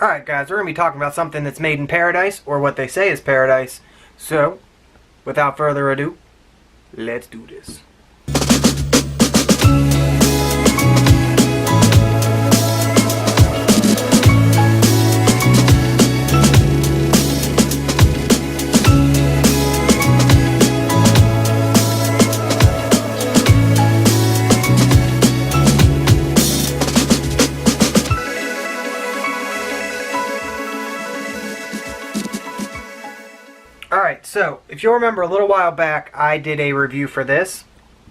Alright guys, we're going to be talking about something that's made in paradise, or what they say is paradise. So, without further ado, let's do this. Alright, so if you'll remember a little while back, I did a review for this.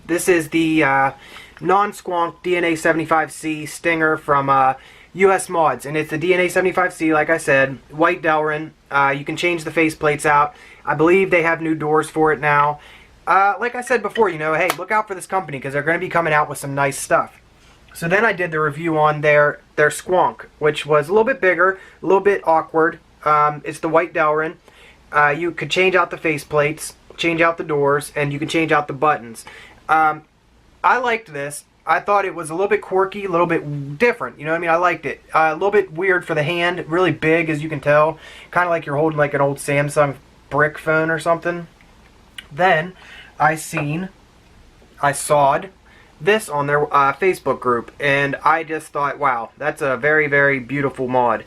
This is the non-squonk DNA 75C Stinger from USMODZ, and it's the DNA 75C, like I said, white delrin. You can change the faceplates out. I believe they have new doors for it now. Like I said before, you know, hey, look out for this company because they're going to be coming out with some nice stuff. So then I did the review on their squonk, which was a little bit bigger, a little bit awkward. It's the white delrin. You could change out the faceplates, change out the doors, and you can change out the buttons. I liked this. I thought it was a little bit quirky, a little bit different. You know what I mean? I liked it. A little bit weird for the hand, really big as you can tell. Kind of like you're holding like an old Samsung brick phone or something. Then I sawed this on their Facebook group, and I just thought, wow, that's a very, very beautiful mod.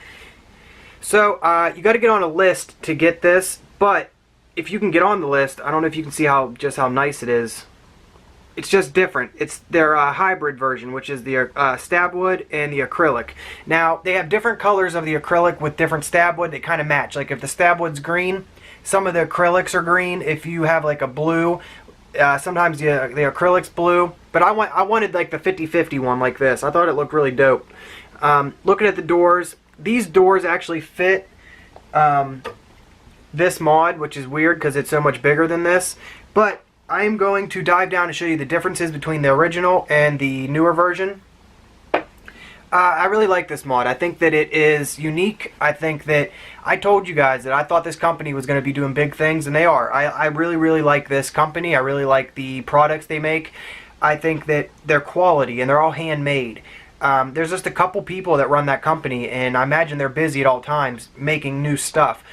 So, you got to get on a list to get this, but if you can get on the list, I don't know if you can see just how nice it is. It's just different. It's their hybrid version, which is the stabwood and the acrylic. Now, they have different colors of the acrylic with different stabwood. They kind of match. Like if the stabwood's green, some of the acrylics are green. If you have like a blue, sometimes the acrylic's blue. But I wanted like the 50-50 one like this. I thought it looked really dope. Looking at the doors, these doors actually fit this mod, which is weird because it's so much bigger than this. But I am going to dive down and show you the differences between the original and the newer version. I really like this mod. I think that it is unique. I think that I told you guys that I thought this company was going to be doing big things, and they are. I really, really like this company. I really like the products they make. I think that they're quality, and they're all handmade. There's just a couple people that run that company, and I imagine they're busy at all times making new stuff.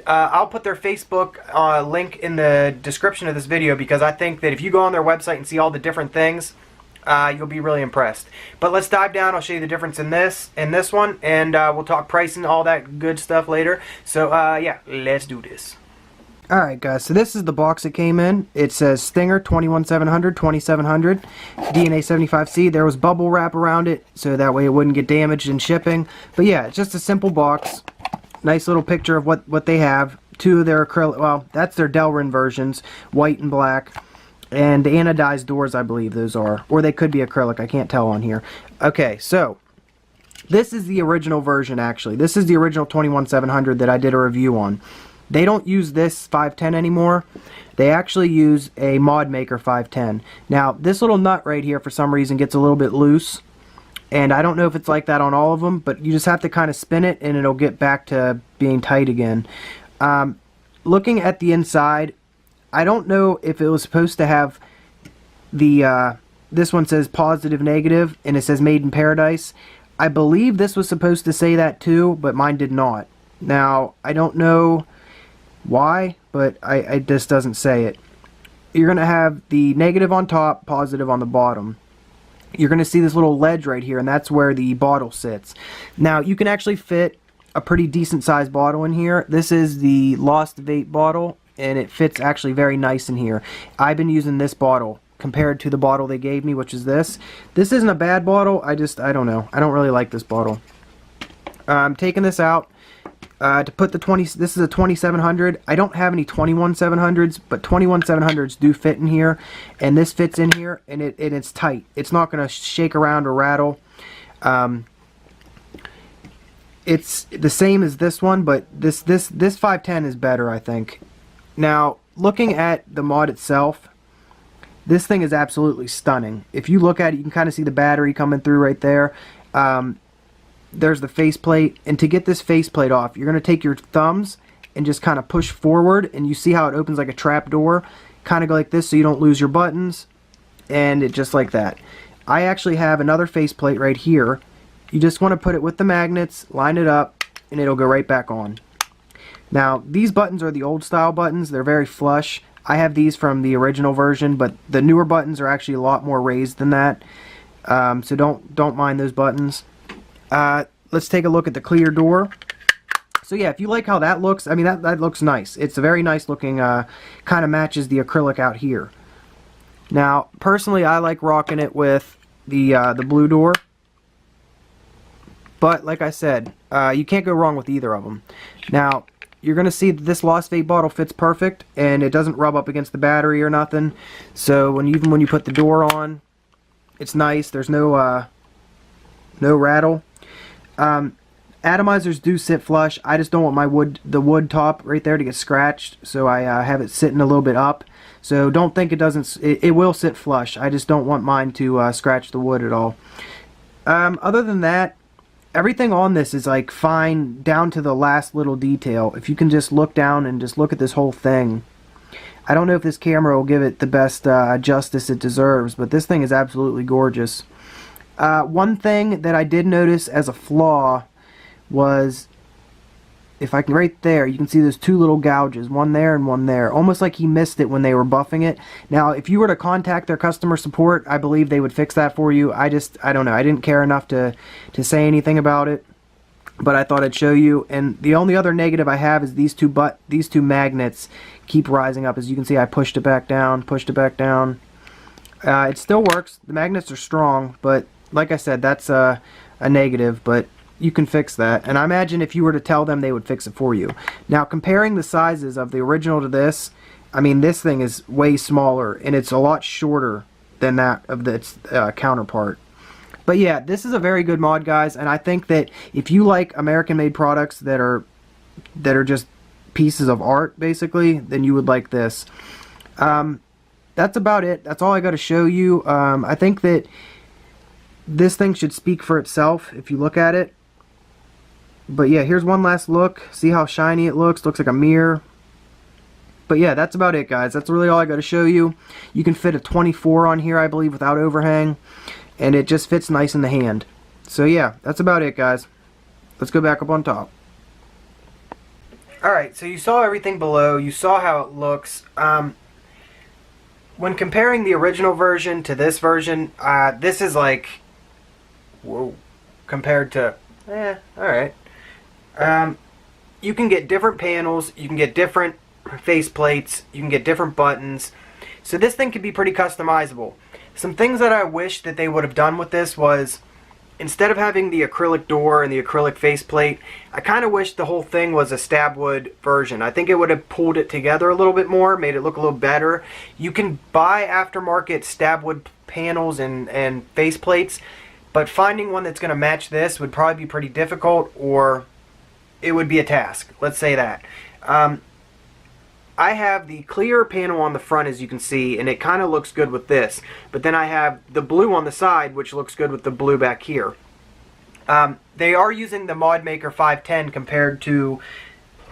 I'll put their Facebook link in the description of this video because I think that if you go on their website and see all the different things, you'll be really impressed. But let's dive down. I'll show you the difference in this one, and we'll talk pricing, all that good stuff later. So yeah, let's do this. Alright guys, so this is the box it came in. It says Stinger 21700, 2700, DNA 75C. There was bubble wrap around it, so that way it wouldn't get damaged in shipping. But yeah, it's just a simple box. Nice little picture of what they have. Two of their acrylic, well, that's their delrin versions, white and black. And the anodized doors, I believe those are. Or they could be acrylic, I can't tell on here. Okay, so this is the original version actually. This is the original 21700 that I did a review on. They don't use this 510 anymore. They actually use a Mod Maker 510. Now, this little nut right here for some reason gets a little bit loose. And I don't know if it's like that on all of them, but you just have to kind of spin it and it'll get back to being tight again. Looking at the inside, I don't know if it was supposed to have the, this one says positive, negative, and it says made in paradise. I believe this was supposed to say that too, but mine did not. Now, I don't know why, but it just doesn't say it. You're going to have the negative on top, positive on the bottom. You're going to see this little ledge right here, and that's where the bottle sits. Now, you can actually fit a pretty decent sized bottle in here. This is the Lost Vape bottle, and it fits actually very nice in here. I've been using this bottle compared to the bottle they gave me, which is this. This isn't a bad bottle. I don't know. I don't really like this bottle. I'm taking this out. To put the this is a 2700. I don't have any 21700s, but 21700s do fit in here, and this fits in here, and it's tight. It's not going to shake around or rattle. It's the same as this one, but this 510 is better, I think. Now, looking at the mod itself, this thing is absolutely stunning. If you look at it, you can kind of see the battery coming through right there. There's the faceplate, and to get this faceplate off, you're going to take your thumbs and just kind of push forward, and you see how it opens like a trap door, kind of go like this so you don't lose your buttons, and it just like that. I actually have another faceplate right here. You just want to put it with the magnets, line it up, and it'll go right back on. Now, these buttons are the old style buttons. They're very flush. I have these from the original version, but the newer buttons are actually a lot more raised than that. So don't mind those buttons. Let's take a look at the clear door. So yeah, if you like how that looks, I mean, that looks nice. It's a very nice looking, kind of matches the acrylic out here. Now, personally, I like rocking it with the blue door. But like I said, you can't go wrong with either of them. Now, you're going to see that this Lost Vape bottle fits perfect, and it doesn't rub up against the battery or nothing. So even when you put the door on, it's nice. There's no rattle. Atomizers do sit flush. I just don't want the wood top right there to get scratched, so I have it sitting a little bit up. So don't think it doesn't. It will sit flush. I just don't want mine to scratch the wood at all. Other than that, everything on this is like fine down to the last little detail. If you can just look down and just look at this whole thing. I don't know if this camera will give it the best justice it deserves, but this thing is absolutely gorgeous. One thing that I did notice as a flaw was, if I can, right there, you can see those two little gouges, one there and one there, almost like he missed it when they were buffing it. Now, if you were to contact their customer support, I believe they would fix that for you. I don't know, I didn't care enough to say anything about it, but I thought I'd show you. And the only other negative I have is these two magnets keep rising up. As you can see, I pushed it back down, pushed it back down. It still works. The magnets are strong, but like I said, that's a negative, but you can fix that. And I imagine if you were to tell them, they would fix it for you. Now, comparing the sizes of the original to this, I mean, this thing is way smaller, and it's a lot shorter than that of its counterpart. But yeah, this is a very good mod, guys, and I think that if you like American-made products that are just pieces of art, basically, then you would like this. That's about it. That's all I got to show you. I think that this thing should speak for itself if you look at it. But yeah, here's one last look. See how shiny it looks? Looks like a mirror. But yeah, that's about it, guys. That's really all I got to show you. You can fit a 24 on here, I believe, without overhang. And it just fits nice in the hand. So yeah, that's about it, guys. Let's go back up on top. Alright, so you saw everything below. You saw how it looks. When comparing the original version to this version, this is like, whoa, compared to, alright. You can get different panels, you can get different face plates, you can get different buttons. So this thing can be pretty customizable. Some things that I wish that they would have done with this was, instead of having the acrylic door and the acrylic faceplate, I kind of wish the whole thing was a stabwood version. I think it would have pulled it together a little bit more, made it look a little better. You can buy aftermarket stabwood panels and faceplates, but finding one that's going to match this would probably be pretty difficult, or it would be a task. Let's say that. I have the clear panel on the front, as you can see, and it kind of looks good with this. But then I have the blue on the side, which looks good with the blue back here. They are using the ModMaker 510 compared to,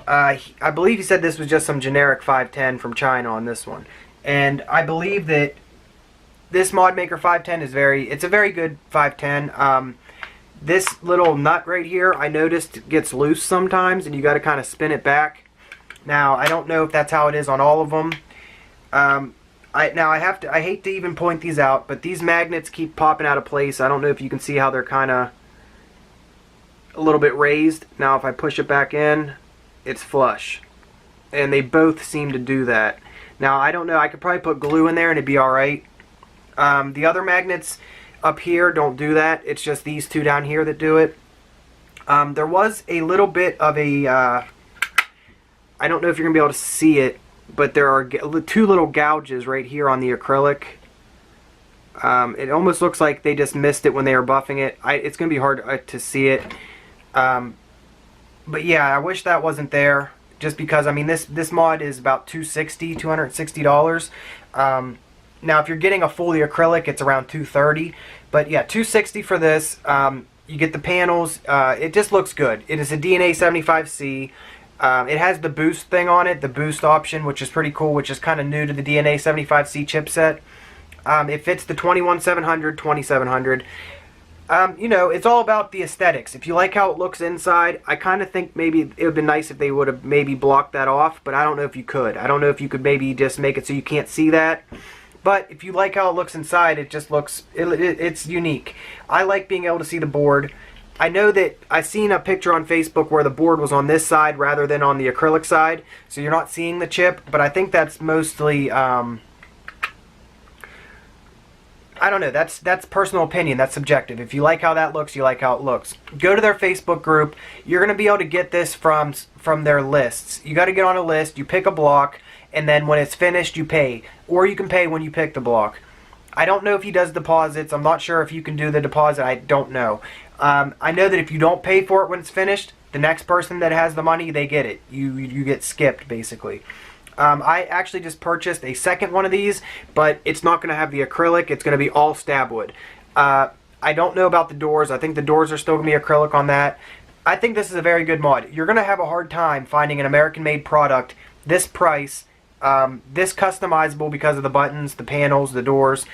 I believe he said this was just some generic 510 from China on this one. And I believe that this ModMaker 510 is it's a very good 510. This little nut right here, I noticed gets loose sometimes, and you got to kind of spin it back. Now, I don't know if that's how it is on all of them. I hate to even point these out, but these magnets keep popping out of place. I don't know if you can see how they're kind of a little bit raised. Now, if I push it back in, it's flush. And they both seem to do that. Now, I don't know. I could probably put glue in there and it'd be alright. The other magnets up here don't do that. It's just these two down here that do it. There was a little bit of a... I don't know if you're going to be able to see it, but there are two little gouges right here on the acrylic. It almost looks like they just missed it when they were buffing it. It's going to be hard to see it. But yeah, I wish that wasn't there, just because, I mean, this mod is about $260. Now, if you're getting a fully acrylic, it's around $230. But yeah, $260 for this. You get the panels. It just looks good. It is a DNA 75C. It has the boost thing on it, the boost option, which is pretty cool, which is kind of new to the DNA 75C chipset. It fits the 21700, 2700. You know, it's all about the aesthetics. If you like how it looks inside, I kind of think maybe it would have been nice if they would have maybe blocked that off, but I don't know if you could. I don't know if you could maybe just make it so you can't see that. But if you like how it looks inside, it just looks, it's unique. I like being able to see the board. I know that I've seen a picture on Facebook where the board was on this side rather than on the acrylic side, so you're not seeing the chip, but I think that's mostly, I don't know, that's personal opinion, that's subjective. If you like how that looks, you like how it looks. Go to their Facebook group. You're going to be able to get this from their lists. You got to get on a list, you pick a block, and then when it's finished, you pay. Or you can pay when you pick the block. I don't know if he does deposits. I'm not sure if you can do the deposit. I don't know. I know that if you don't pay for it when it's finished, the next person that has the money, they get it. You get skipped, basically. I actually just purchased a second one of these, but it's not going to have the acrylic. It's going to be all stabwood. I don't know about the doors. I think the doors are still going to be acrylic on that. I think this is a very good mod. You're going to have a hard time finding an American-made product this price, this customizable because of the buttons, the panels, the doors.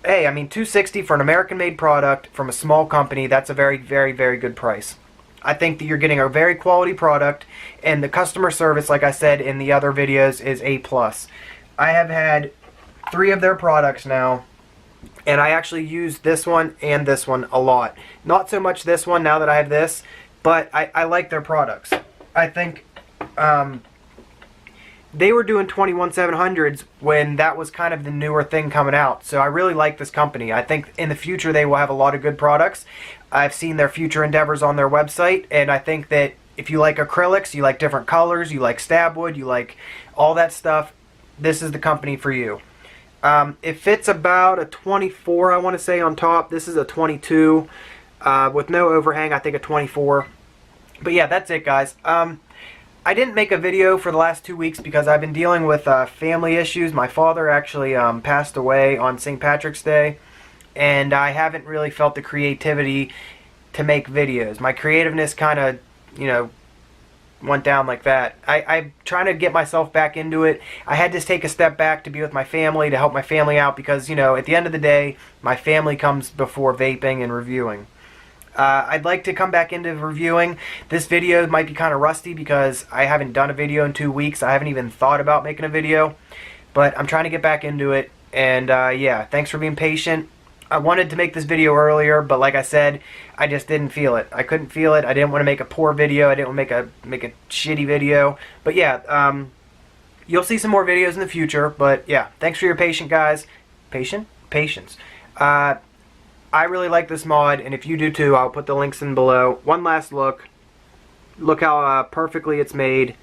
Hey, I mean, $260 for an American-made product from a small company, that's a very, very, very good price. I think that you're getting a very quality product, and the customer service, like I said in the other videos, is A+. I have had 3 of their products now, and I actually use this one and this one a lot. Not so much this one now that I have this, but I like their products. I think they were doing 21700s when that was kind of the newer thing coming out. So I really like this company. I think in the future they will have a lot of good products. I've seen their future endeavors on their website, and I think that if you like acrylics, you like different colors, you like stabwood, you like all that stuff, this is the company for you. It fits about a 24, I want to say, on top. This is a 22 with no overhang. I think a 24. But yeah, that's it, guys. I didn't make a video for the last 2 weeks because I've been dealing with family issues. My father actually passed away on St. Patrick's Day, and I haven't really felt the creativity to make videos. My creativeness kind of, you know, went down like that. I'm trying to get myself back into it. I had to take a step back to be with my family, to help my family out, because, you know, at the end of the day, my family comes before vaping and reviewing. I'd like to come back into reviewing. This video might be kind of rusty because I haven't done a video in 2 weeks. I haven't even thought about making a video, but I'm trying to get back into it. And yeah, thanks for being patient. I wanted to make this video earlier, but like I said, I just didn't feel it. I couldn't feel it. I didn't want to make a poor video. I didn't want to make a shitty video. But yeah, you'll see some more videos in the future. But yeah, thanks for your patience, guys. Patience. I really like this mod, and if you do too, I'll put the links in below. One last look. Look how perfectly it's made.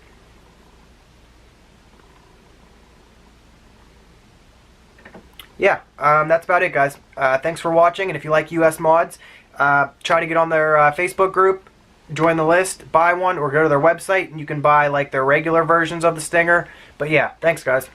Yeah, that's about it, guys. Thanks for watching, and if you like USMODZ, try to get on their Facebook group, join the list, buy one, or go to their website, and you can buy like their regular versions of the Stinger. But yeah, thanks, guys.